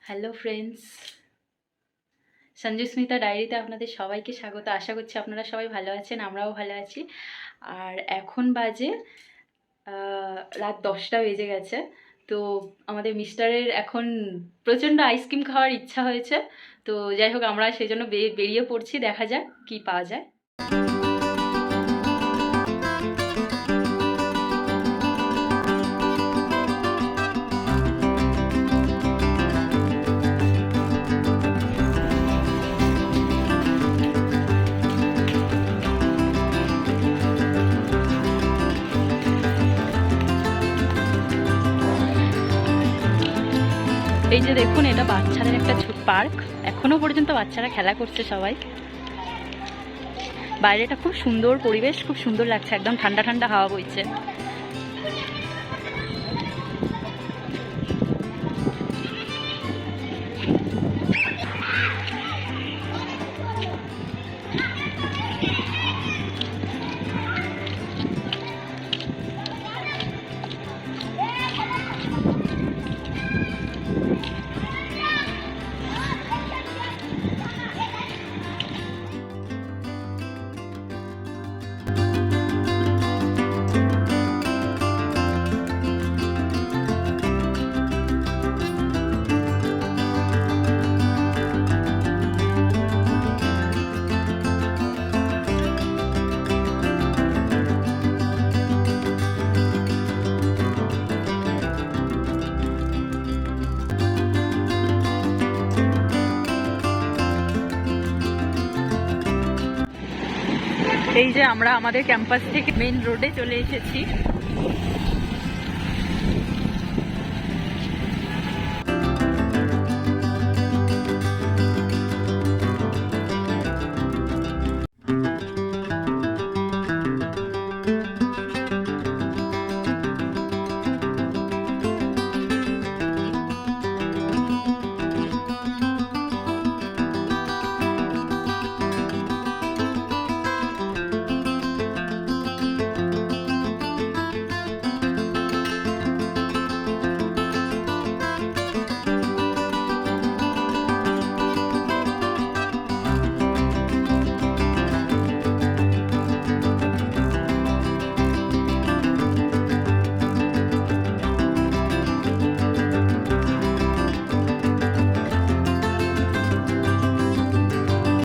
Hello friends, সঞ্জুস্মিতা ডায়েরিতে আপনাদের সবাইকে স্বাগত। আশা করছি আপনারা সবাই ভালো আছেন, আমরাও ভালো আছি। আর এখন বাজে রাত 10টা বেজে গেছে। তো আমাদের মিস্টারের এখন প্রচণ্ড আইসক্রিম খাওয়ার ইচ্ছা হয়েছে। তো যাই হোক, আমরা সেই জন্য বেরিয়ে পড়ছি, দেখা যাক কি পাওয়া যায়। এই যে দেখুন, এটা বাচ্চাদের একটা ছোট পার্ক। এখনো পর্যন্ত বাচ্চারা খেলা করছে সবাই। বাইরেটা খুব সুন্দর পরিবেশ, খুব সুন্দর লাগছে, একদম ঠান্ডা ঠান্ডা হাওয়া বইছে। এই যে আমরা আমাদের ক্যাম্পাস থেকে মেইন রোডে চলে এসেছি।